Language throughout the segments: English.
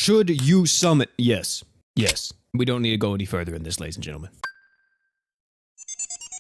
Should you summon? Yes. Yes. We don't need to go any further in this, ladies and gentlemen.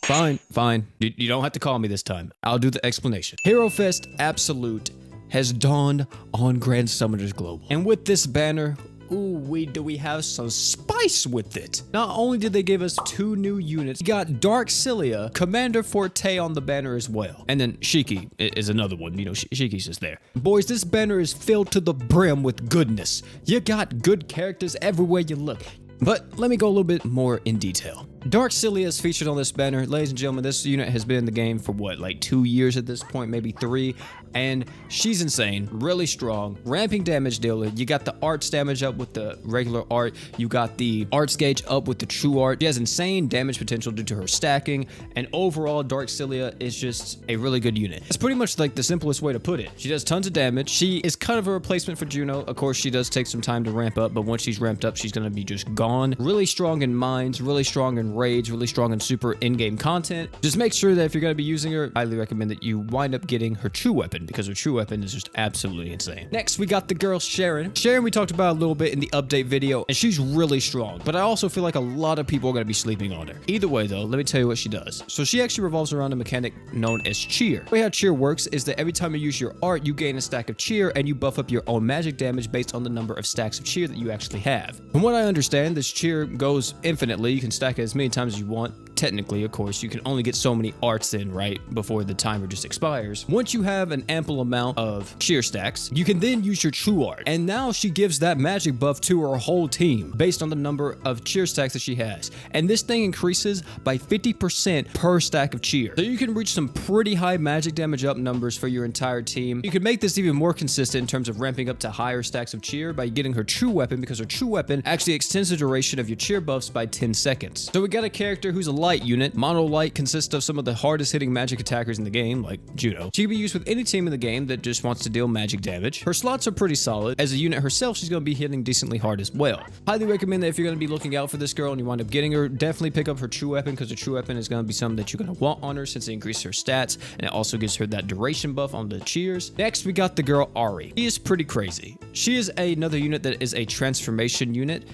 Fine. You don't have to call me this time. I'll do the explanation. Hero Fest Absolute has dawned on Grand Summoners Global. And with this banner, do we have some spice with it. Not only did they give us 2 new units, you got Dark Cilia, Commander Forte on the banner as well. And then Shiki is another one, you know, Shiki's just there. Boys, this banner is filled to the brim with goodness. You got good characters everywhere you look. But let me go a little bit more in detail. Dark Cilia is featured on this banner. Ladies and gentlemen, this unit has been in the game for what, like 2 years at this point, maybe 3. And she's insane, really strong, ramping damage dealer. You got the arts damage up with the regular art. You got the arts gauge up with the true art. She has insane damage potential due to her stacking. And overall, Dark Cilia is just a really good unit. It's pretty much like the simplest way to put it. She does tons of damage. She is kind of a replacement for Juno. Of course, she does take some time to ramp up, but once she's ramped up, she's going to be just gone. Really strong in mines, really strong in raids, really strong in super in-game content. Just make sure that if you're going to be using her, I highly recommend that you wind up getting her true weapon, because her true weapon is just absolutely insane. Next, we got the girl Sharon. Sharon we talked about a little bit in the update video, and she's really strong, but I also feel like a lot of people are going to be sleeping on her. Either way though, let me tell you what she does. So she actually revolves around a mechanic known as cheer. The way how cheer works is that every time you use your art, you gain a stack of cheer, and you buff up your own magic damage based on the number of stacks of cheer that you actually have. From what I understand, this cheer goes infinitely. You can stack it as many times as you want. Technically, of course, you can only get so many arts in, right, before the timer just expires. Once you have an ample amount of cheer stacks, you can then use your true art. And now she gives that magic buff to her whole team based on the number of cheer stacks that she has. And this thing increases by 50% per stack of cheer. So you can reach some pretty high magic damage up numbers for your entire team. You can make this even more consistent in terms of ramping up to higher stacks of cheer by getting her true weapon, because her true weapon actually extends the duration of your cheer buffs by 10 seconds. So we got a character who's a light unit. Mono light consists of some of the hardest hitting magic attackers in the game, like Juno. She can be used with any team in the game that just wants to deal magic damage. Her slots are pretty solid. As a unit herself, she's going to be hitting decently hard as well. Highly recommend that if you're going to be looking out for this girl and you wind up getting her, definitely pick up her true weapon, because her true weapon is going to be something that you're going to want on her, since it increases her stats and it also gives her that duration buff on the cheers. Next, we got the girl Airi. She is pretty crazy. She is another unit that is a transformation unit.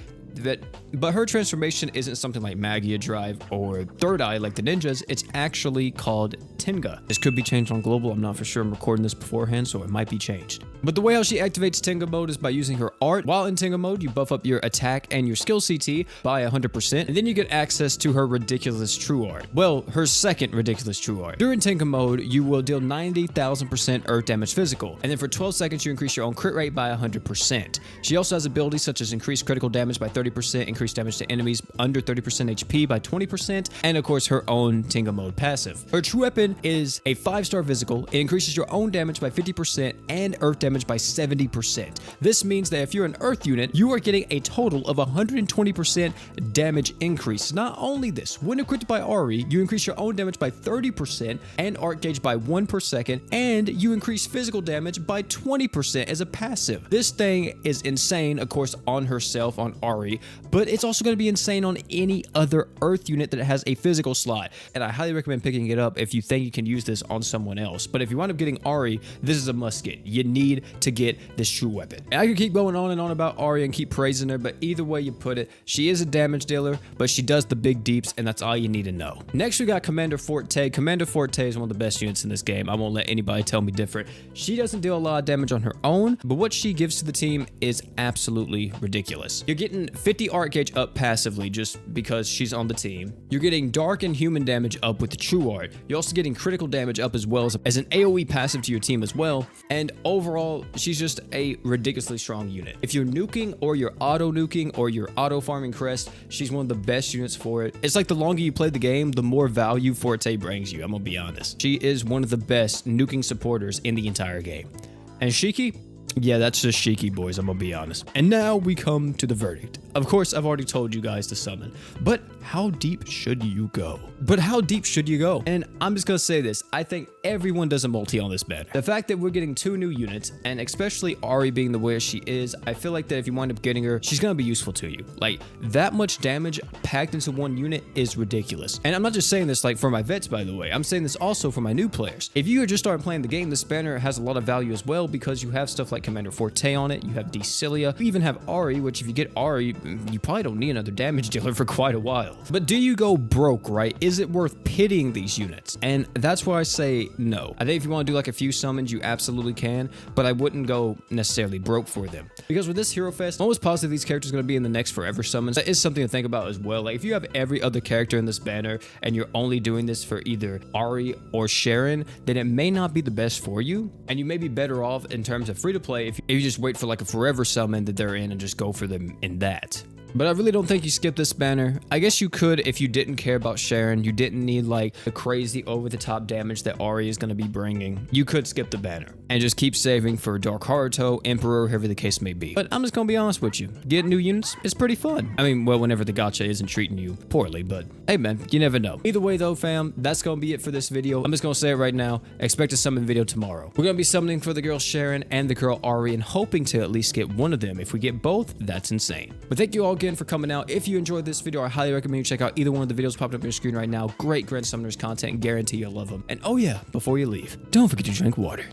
But her transformation isn't something like Magia Drive or Third Eye like the ninjas. It's actually called Tenga. This could be changed on global. I'm not for sure. I'm recording this beforehand, so it might be changed. But the way how she activates Tenga mode is by using her art. While in Tenga mode, you buff up your attack and your skill CT by 100%, and then you get access to her ridiculous true art. Well, her second ridiculous true art. During Tenga mode, you will deal 90,000% earth damage physical, and then for 12 seconds, you increase your own crit rate by 100%. She also has abilities such as increased critical damage by 30%, increased damage to enemies under 30% HP by 20%, and of course her own Tenga mode passive. Her true weapon is a 5-star physical. It increases your own damage by 50% and earth damage by 70%. This means that if you're an earth unit, you are getting a total of 120% damage increase. Not only this, when equipped by Airi, you increase your own damage by 30% and art gauge by 1 per second, and you increase physical damage by 20% as a passive. This thing is insane, of course, on herself, on Airi, but it's also going to be insane on any other earth unit that has a physical slot. And I highly recommend picking it up if you think you can use this on someone else. But if you wind up getting Airi, this is a must get. You need to get this true weapon. And I could keep going on and on about Airi and keep praising her, but either way you put it, she is a damage dealer, but she does the big deeps, and that's all you need to know. Next, we got Commander Forte. Commander Forte is one of the best units in this game. I won't let anybody tell me different. She doesn't deal a lot of damage on her own, but what she gives to the team is absolutely ridiculous. You're getting 50 art gauge up passively just because she's on the team. You're getting dark and human damage up with the true art. You're also getting critical damage up as well as an AoE passive to your team as well. And overall, she's just a ridiculously strong unit. If you're nuking or you're auto nuking or you're auto farming crest, she's one of the best units for it. It's like the longer you play the game, the more value Forte brings you. I'm gonna be honest. She is one of the best nuking supporters in the entire game. And Shiki? Yeah, that's just Shiki, boys, I'm gonna be honest. And now we come to the verdict. Of course, I've already told you guys to summon, but how deep should you go? And I'm just gonna say this, I think everyone does a multi on this banner. The fact that we're getting 2 new units, and especially Airi being the way she is, I feel like that if you wind up getting her, she's gonna be useful to you. Like, that much damage packed into one unit is ridiculous. And I'm not just saying this like for my vets, by the way, I'm saying this also for my new players. If you are just starting playing the game, this banner has a lot of value as well, because you have stuff like Commander Forte on it. You have Cilia. You even have Airi, which if you get Airi, you probably don't need another damage dealer for quite a while. But do you go broke, right? Is it worth pitting these units? And that's where I say no. I think if you want to do like a few summons, you absolutely can, but I wouldn't go necessarily broke for them. Because with this Hero Fest, I'm almost positive these characters are going to be in the next Forever summons. That is something to think about as well. Like if you have every other character in this banner and you're only doing this for either Airi or Sharon, then it may not be the best for you. And you may be better off in terms of free to play if you just wait for like a Forever summon that they're in and just go for them in that. But I really don't think you skip this banner. I guess you could if you didn't care about Sharon. You didn't need like the crazy over-the-top damage that Airi is going to be bringing. You could skip the banner and just keep saving for Dark Haruto, Emperor, whoever the case may be. But I'm just going to be honest with you. Getting new units is pretty fun. I mean, well, whenever the gacha isn't treating you poorly, but hey man, you never know. Either way though, fam, that's going to be it for this video. I'm just going to say it right now. Expect a summon video tomorrow. We're going to be summoning for the girl Sharon and the girl Airi and hoping to at least get one of them. If we get both, that's insane. But thank you all again for coming out. If you enjoyed this video, I highly recommend you check out either one of the videos popping up on your screen right now. Great Grand Summoners content, guarantee you'll love them. And oh yeah, before you leave, don't forget to drink water.